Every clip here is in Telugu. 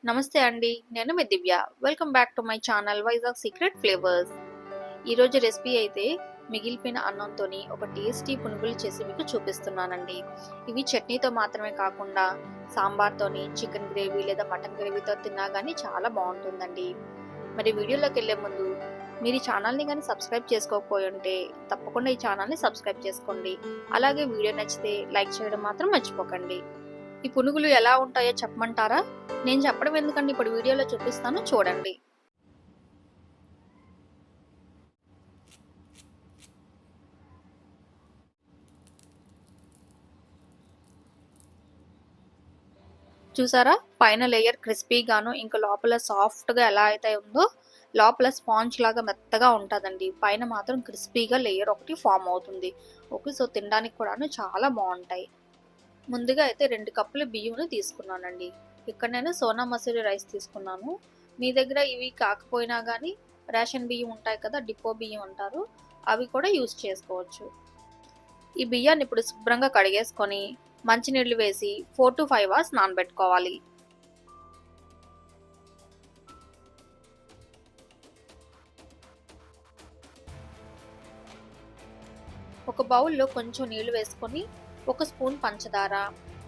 నమస్తే అండి, నేను మీ Divya. Welcome back to my channel Vizag secret flavours. ఈరోజు రెసిపీ అయితే మిగిలిపోయిన అన్నంతోని ఒక టేస్టీ పునుగులు చేసి మీకు చూపిస్తున్నానండి. ఇవి చట్నీతో మాత్రమే కాకుండా సాంబార్తోని, చికెన్ గ్రేవీ లేదా మటన్ గ్రేవీతో తిన్నా కానీ చాలా బాగుంటుందండి. మరి వీడియోలోకి వెళ్ళే ముందు మీరు ఈ ఛానల్ని కానీ సబ్స్క్రైబ్ చేసుకోకపోయి ఉంటే తప్పకుండా ఈ ఛానల్ని సబ్స్క్రైబ్ చేసుకోండి. అలాగే వీడియో నచ్చితే లైక్ చేయడం మాత్రం మర్చిపోకండి. ఈ పునుగులు ఎలా ఉంటాయో చెప్పమంటారా? నేను చెప్పడం ఎందుకండి, ఇప్పుడు వీడియోలో చూపిస్తాను, చూడండి. చూసారా, పైన లేయర్ క్రిస్పీగాను ఇంకా లోపల సాఫ్ట్గా ఎలా అయితే ఉందో, లోపల స్పాంజ్ లాగా మెత్తగా ఉంటుందండి. పైన మాత్రం క్రిస్పీగా లేయర్ ఒకటి ఫామ్ అవుతుంది. ఓకే, సో తినడానికి కూడాను చాలా బాగుంటాయి. ముందుగా అయితే 2 కప్పులు బియ్యం తీసుకున్నానండి. ఇక్కడ నేను సోనా మసూరి రైస్ తీసుకున్నాను. మీ దగ్గర ఇవి కాకపోయినా కానీ రేషన్ బియ్యం ఉంటాయి కదా, డిపో బియ్యం అంటారు, అవి కూడా యూజ్ చేసుకోవచ్చు. ఈ బియ్యాన్ని ఇప్పుడు శుభ్రంగా కడిగేసుకొని మంచినీళ్ళు వేసి 4 to 5 అవర్స్ నానబెట్టుకోవాలి. ఒక బౌల్లో కొంచెం నీళ్లు వేసుకొని 1 స్పూన్ పంచదార,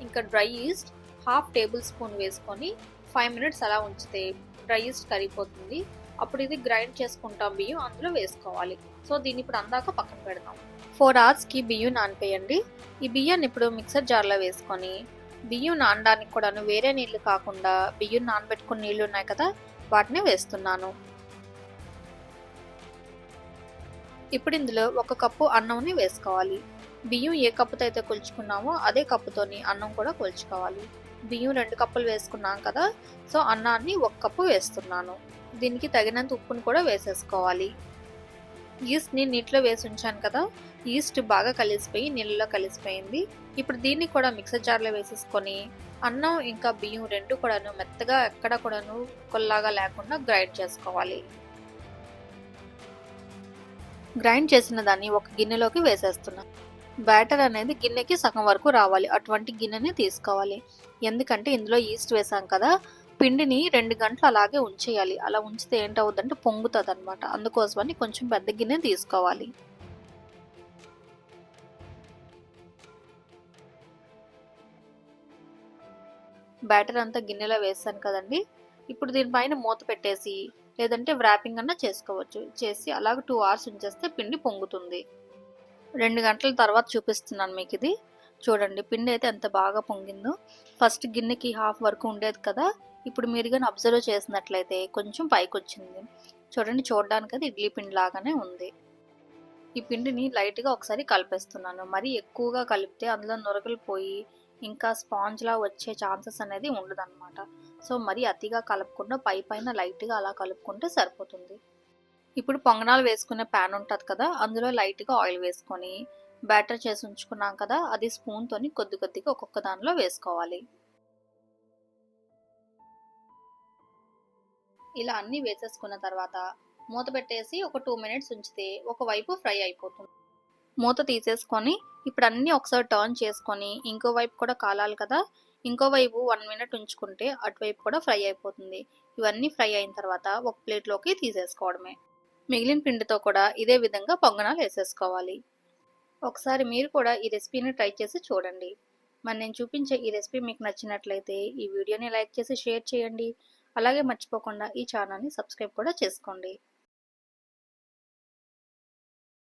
ఇంకా dry east half table spoon వేసుకొని 5 మినిట్స్ అలా ఉంచితే డ్రై ఈస్ట్ కరిగిపోతుంది. అప్పుడు ఇది గ్రైండ్ చేసుకుంటాం బియ్యం అందులో వేసుకోవాలి. సో దీన్ని ఇప్పుడు అందాక పక్కన పెడదాం. 4 అవర్స్కి బియ్యం నానిపోయండి. ఈ బియ్యాన్ని ఇప్పుడు మిక్సర్ జార్లో వేసుకొని బియ్యం నానడానికి కూడాను వేరే నీళ్లు కాకుండా బియ్యం నానబెట్టుకున్న నీళ్లు ఉన్నాయి కదా, వాటిని వేస్తున్నాను. ఇప్పుడు ఇందులో 1 కప్పు అన్నంని వేసుకోవాలి. బియ్యం ఏ కప్పుతో అయితే కొలుచుకున్నామో అదే కప్పుతోని అన్నం కూడా కొలుచుకోవాలి. బియ్యం 2 కప్పులు వేసుకున్నాం కదా, సో అన్నాన్ని 1 కప్పు వేస్తున్నాను. దీనికి తగినంత ఉప్పును కూడా వేసేసుకోవాలి. ఈస్ట్ని నీటిలో వేసి ఉంచాను కదా, ఈస్ట్ బాగా కలిసిపోయి నీళ్ళలో కలిసిపోయింది. ఇప్పుడు దీన్ని కూడా మిక్సర్ జార్లో వేసేసుకొని అన్నం ఇంకా బియ్యం 2 కూడాను మెత్తగా ఎక్కడ కూడాను కొల్లాగా లేకుండా గ్రైండ్ చేసుకోవాలి. గ్రైండ్ చేసిన దాన్ని ఒక గిన్నెలోకి వేసేస్తున్నాను. బ్యాటర్ అనేది గిన్నెకి సగం వరకు రావాలి, అటువంటి గిన్నెని తీసుకోవాలి. ఎందుకంటే ఇందులో ఈస్ట్ వేసాం కదా, పిండిని 2 గంటలు అలాగే ఉంచేయాలి. అలా ఉంచితే ఏంటవుద్దంటే పొంగుతుంది అనమాట. అందుకోసమని కొంచెం పెద్ద గిన్నె తీసుకోవాలి. బ్యాటర్ అంతా గిన్నెలో వేసాను కదండి. ఇప్పుడు దీనిపైన మూత పెట్టేసి లేదంటే వ్రాపింగ్ అన్నా చేసుకోవచ్చు. చేసి అలాగ 2 అవర్స్ ఉంచేస్తే పిండి పొంగుతుంది. 2 గంటల తర్వాత చూపిస్తున్నాను మీకు ఇది. చూడండి పిండి అయితే ఎంత బాగా పొంగిందో. ఫస్ట్ గిన్నెకి హాఫ్ వరకు ఉండేది కదా, ఇప్పుడు మీరు కానీ అబ్జర్వ్ చేసినట్లయితే కొంచెం పైకి వచ్చింది. చూడండి, చూడడానికి అది ఇడ్లీ పిండి లాగానే ఉంది. ఈ పిండిని లైట్గా ఒకసారి కలిపేస్తున్నాను. మరీ ఎక్కువగా కలిపితే అందులో నురగలు పోయి ఇంకా స్పాంజ్లా వచ్చే ఛాన్సెస్ అనేది ఉండదన్నమాట. సో మరీ అతిగా కలుపుకుండా పైన లైట్గా అలా కలుపుకుంటే సరిపోతుంది. ఇప్పుడు పొంగనాలు వేసుకునే ప్యాన్ ఉంటుంది కదా, అందులో లైట్గా ఆయిల్ వేసుకొని బ్యాటర్ చేసి ఉంచుకున్నాం కదా, అది స్పూన్తోని కొద్దిగా ఒక్కొక్క దానిలో వేసుకోవాలి. ఇలా అన్నీ వేసేసుకున్న తర్వాత మూత పెట్టేసి ఒక 2 మినిట్స్ ఉంచితే ఒకవైపు ఫ్రై అయిపోతుంది. మూత తీసేసుకొని ఇప్పుడు అన్నీ ఒకసారి టర్న్ చేసుకొని ఇంకో వైపు కూడా కాలాలి కదా, ఇంకో వైపు 1 మినిట్ ఉంచుకుంటే అటువైపు కూడా ఫ్రై అయిపోతుంది. ఇవన్నీ ఫ్రై అయిన తర్వాత ఒక ప్లేట్లోకి తీసేసుకోవడమే. మిగిలిన పిండితో కూడా ఇదే విధంగా పొంగనాలు వేసేసుకోవాలి. ఒకసారి మీరు కూడా ఈ రెసిపీని ట్రై చేసి చూడండి. మరి నేను చూపించే ఈ రెసిపీ మీకు నచ్చినట్లయితే ఈ వీడియోని లైక్ చేసి షేర్ చేయండి. అలాగే మర్చిపోకుండా ఈ ఛానల్ని సబ్స్క్రైబ్ కూడా చేసుకోండి.